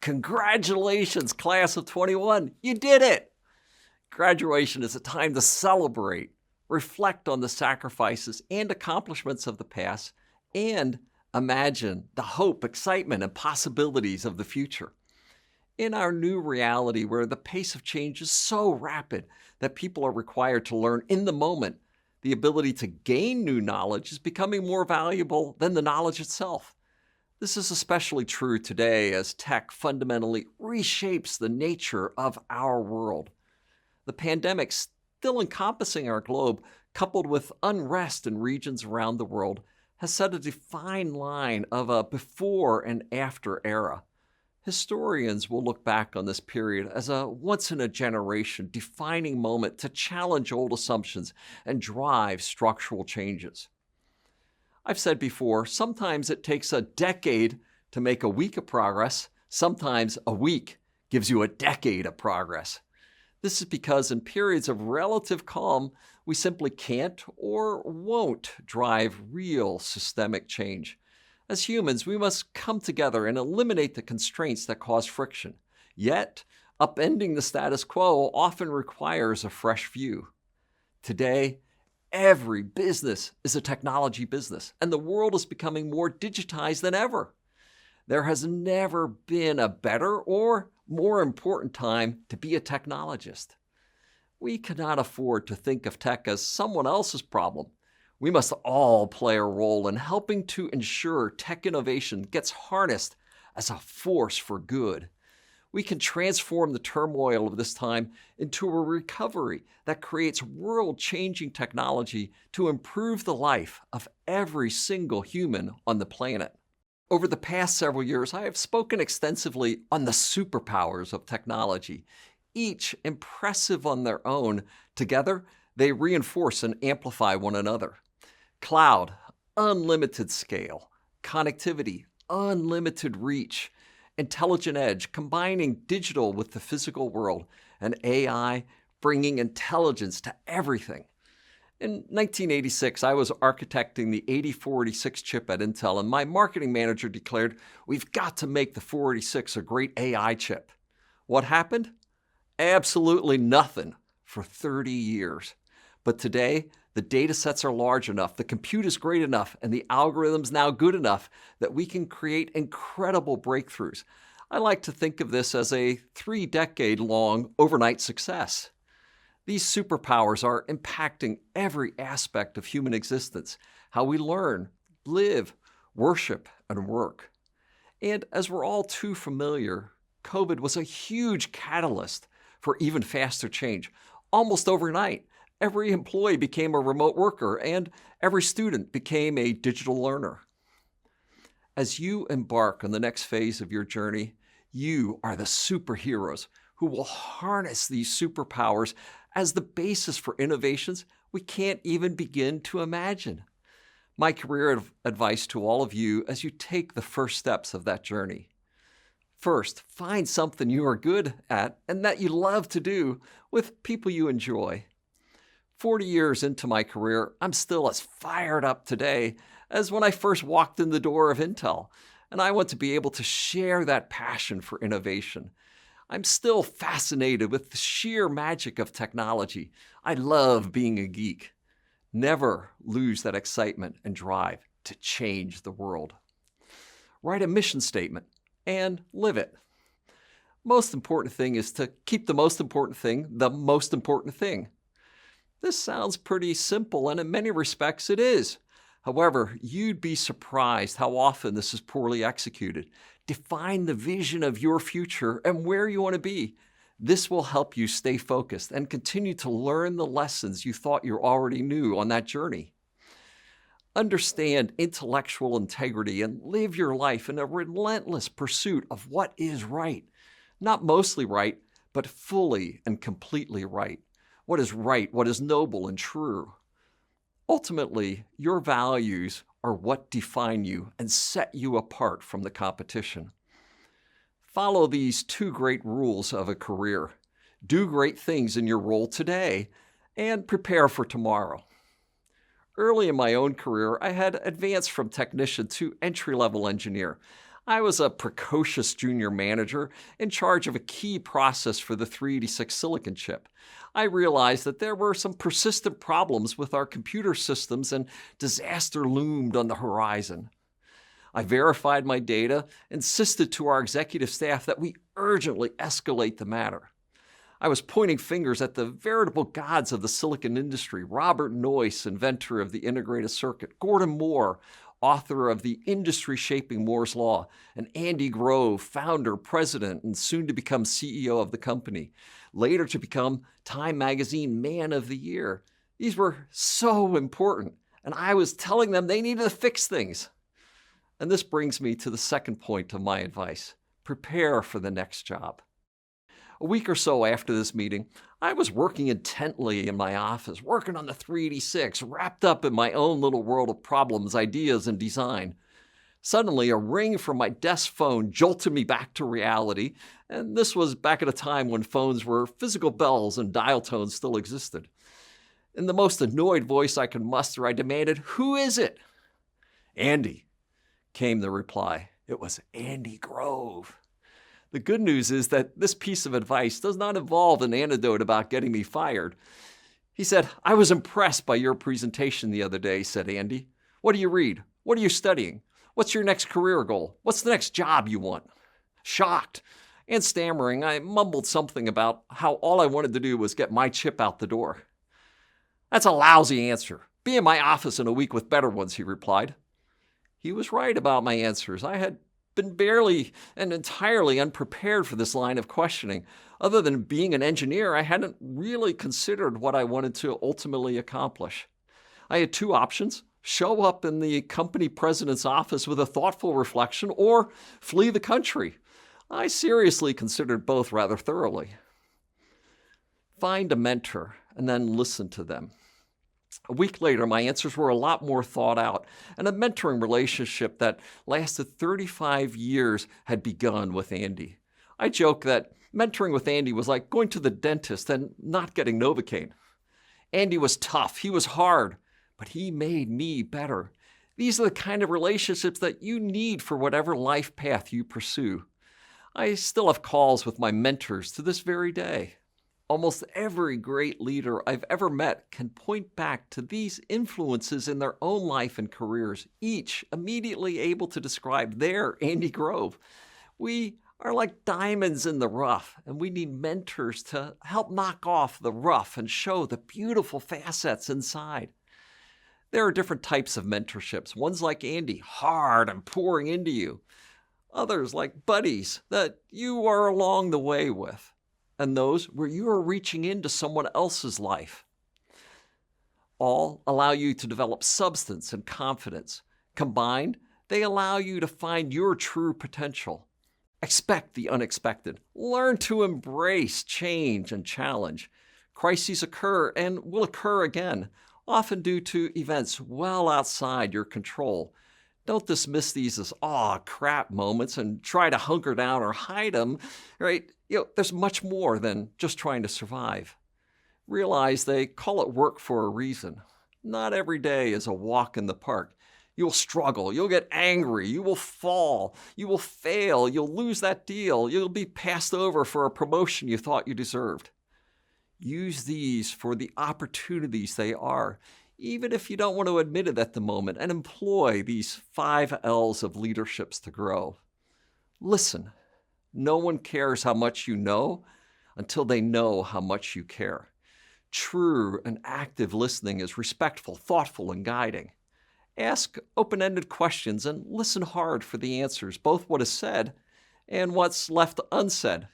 Congratulations, class of 21. You did it. Graduation is a time to celebrate, reflect on the sacrifices and accomplishments of the past, and imagine the hope, excitement, and possibilities of the future. In our new reality where the pace of change is so rapid that people are required to learn in the moment, the ability to gain new knowledge is becoming more valuable than the knowledge itself. This is especially true today as tech fundamentally reshapes the nature of our world. The pandemic still encompassing our globe, coupled with unrest in regions around the world, has set a defined line of a before and after era. Historians will look back on this period as a once-in-a-generation defining moment to challenge old assumptions and drive structural changes. I've said before, sometimes it takes a decade to make a week of progress. Sometimes a week gives you a decade of progress. This is because in periods of relative calm, we simply can't or won't drive real systemic change. As humans, we must come together and eliminate the constraints that cause friction. Yet, upending the status quo often requires a fresh view. Today, every business is a technology business, and the world is becoming more digitized than ever. There has never been a better or more important time to be a technologist. We cannot afford to think of tech as someone else's problem. We must all play a role in helping to ensure tech innovation gets harnessed as a force for good. We can transform the turmoil of this time into a recovery that creates world-changing technology to improve the life of every single human on the planet. Over the past several years, I have spoken extensively on the superpowers of technology, each impressive on their own. Together, they reinforce and amplify one another. Cloud, unlimited scale. Connectivity, unlimited reach. Intelligent edge, combining digital with the physical world, and AI, bringing intelligence to everything. In 1986, I was architecting the 8046 chip at Intel, and my marketing manager declared, "We've got to make the 486 a great AI chip." What happened? Absolutely nothing for 30 years. But today, the data sets are large enough, the compute is great enough, and the algorithms now good enough that we can create incredible breakthroughs. I like to think of this as a 3-decade-long overnight success. These superpowers are impacting every aspect of human existence, how we learn, live, worship, and work. And as we're all too familiar, COVID was a huge catalyst for even faster change. Almost overnight, every employee became a remote worker, and every student became a digital learner. As you embark on the next phase of your journey, you are the superheroes who will harness these superpowers as the basis for innovations we can't even begin to imagine. My career advice to all of you as you take the first steps of that journey. First, find something you are good at and that you love to do with people you enjoy. 40 years into my career, I'm still as fired up today as when I first walked in the door of Intel, and I want to be able to share that passion for innovation. I'm still fascinated with the sheer magic of technology. I love being a geek. Never lose that excitement and drive to change the world. Write a mission statement and live it. Most important thing is to keep the most important thing the most important thing. This sounds pretty simple, and in many respects it is. However, you'd be surprised how often this is poorly executed. Define the vision of your future and where you want to be. This will help you stay focused and continue to learn the lessons you thought you already knew on that journey. Understand intellectual integrity and live your life in a relentless pursuit of what is right. Not mostly right, but fully and completely right. What is right, what is noble and true. Ultimately, your values are what define you and set you apart from the competition. Follow these 2 great rules of a career. Do great things in your role today and prepare for tomorrow. Early in my own career, I had advanced from technician to entry-level engineer. I was a precocious junior manager in charge of a key process for the 386 silicon chip. I realized that there were some persistent problems with our computer systems and disaster loomed on the horizon. I verified my data, insisted to our executive staff that we urgently escalate the matter. I was pointing fingers at the veritable gods of the silicon industry: Robert Noyce, inventor of the integrated circuit; Gordon Moore, author of the industry-shaping Moore's Law; and Andy Grove, founder, president, and soon to become CEO of the company, later to become Time Magazine Man of the Year. These were so important, and I was telling them they needed to fix things. And this brings me to the second point of my advice: prepare for the next job. A week or so after this meeting, I was working intently in my office, working on the 386, wrapped up in my own little world of problems, ideas, and design. Suddenly, a ring from my desk phone jolted me back to reality, and this was back at a time when phones were physical bells and dial tones still existed. In the most annoyed voice I could muster, I demanded, "Who is it?" "Andy," came the reply. It was Andy Grove. The good news is that this piece of advice does not involve an anecdote about getting me fired. He said, "I was impressed by your presentation the other day," said Andy. "What do you read? What are you studying? What's your next career goal? What's the next job you want?" Shocked and stammering, I mumbled something about how all I wanted to do was get my chip out the door. "That's a lousy answer. Be in my office in a week with better ones," he replied. He was right about my answers. I had been barely and entirely unprepared for this line of questioning. Other than being an engineer, I hadn't really considered what I wanted to ultimately accomplish. I had two options: show up in the company president's office with a thoughtful reflection, or flee the country. I seriously considered both rather thoroughly. Find a mentor and then listen to them. A week later, my answers were a lot more thought out, and a mentoring relationship that lasted 35 years had begun with Andy. I joke that mentoring with Andy was like going to the dentist and not getting Novocaine. Andy was tough, he was hard, but he made me better. These are the kind of relationships that you need for whatever life path you pursue. I still have calls with my mentors to this very day. Almost every great leader I've ever met can point back to these influences in their own life and careers, each immediately able to describe their Andy Grove. We are like diamonds in the rough, and we need mentors to help knock off the rough and show the beautiful facets inside. There are different types of mentorships. One's like Andy, hard and pouring into you. Others like buddies that you are along the way with. And those where you are reaching into someone else's life. All allow you to develop substance and confidence. Combined, they allow you to find your true potential. Expect the unexpected. Learn to embrace change and challenge. Crises occur and will occur again, often due to events well outside your control. Don't dismiss these as crap moments and try to hunker down or hide them, right? There's much more than just trying to survive. Realize they call it work for a reason. Not every day is a walk in the park. You'll struggle, you'll get angry, you will fall, you will fail, you'll lose that deal, you'll be passed over for a promotion you thought you deserved. Use these for the opportunities they are, even if you don't want to admit it at the moment, and employ these 5 L's of leaderships to grow. Listen. No one cares how much you know until they know how much you care. True and active listening is respectful, thoughtful, and guiding. Ask open-ended questions and listen hard for the answers, both what is said and what's left unsaid.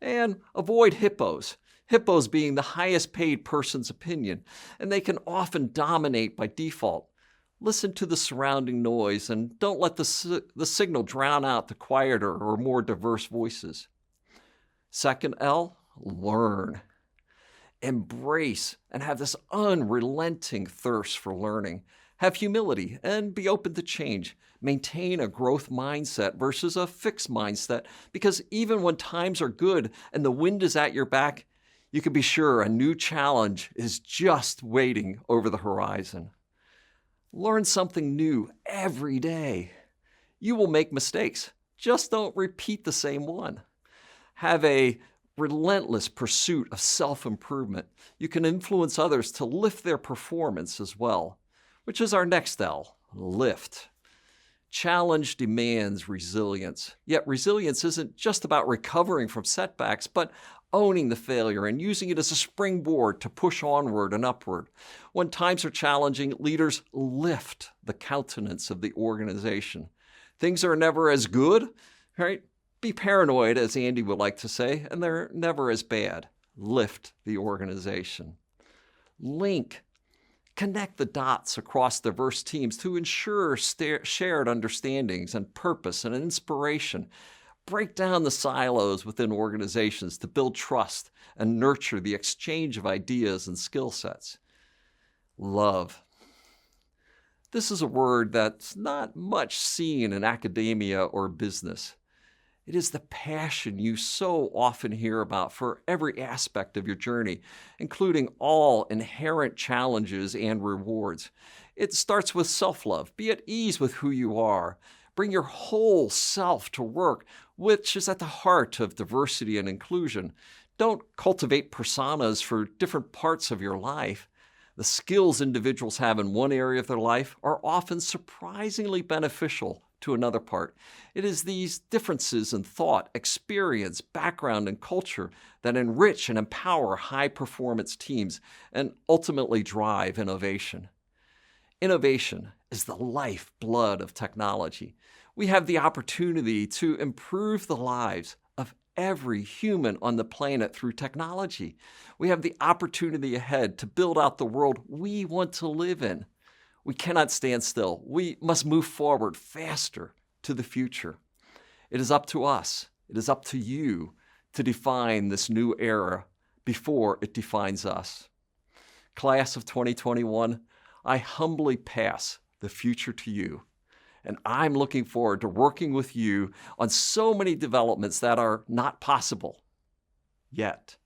And avoid hippos. Hippos being the highest paid person's opinion, and they can often dominate by default. Listen to the surrounding noise and don't let the signal drown out the quieter or more diverse voices. Second L, learn. Embrace and have this unrelenting thirst for learning. Have humility and be open to change. Maintain a growth mindset versus a fixed mindset, because even when times are good and the wind is at your back, you can be sure a new challenge is just waiting over the horizon. Learn something new every day. You will make mistakes. Just don't repeat the same one. Have a relentless pursuit of self-improvement. You can influence others to lift their performance as well, which is our next L, lift. Challenge demands resilience. Yet resilience isn't just about recovering from setbacks, but owning the failure and using it as a springboard to push onward and upward. When times are challenging, leaders lift the countenance of the organization. Things are never as good, right? Be paranoid, as Andy would like to say, and they're never as bad. Lift the organization. Link. Connect the dots across diverse teams to ensure shared understandings and purpose and inspiration. Break down the silos within organizations to build trust and nurture the exchange of ideas and skill sets. Love. This is a word that's not much seen in academia or business. It is the passion you so often hear about for every aspect of your journey, including all inherent challenges and rewards. It starts with self-love. Be at ease with who you are. Bring your whole self to work, which is at the heart of diversity and inclusion. Don't cultivate personas for different parts of your life. The skills individuals have in one area of their life are often surprisingly beneficial to another part. It is these differences in thought, experience, background, and culture that enrich and empower high-performance teams and ultimately drive innovation. Innovation is the lifeblood of technology. We have the opportunity to improve the lives of every human on the planet through technology. We have the opportunity ahead to build out the world we want to live in. We cannot stand still. We must move forward faster to the future. It is up to us. It is up to you to define this new era before it defines us. Class of 2021, I humbly pass the future to you. And I'm looking forward to working with you on so many developments that are not possible yet.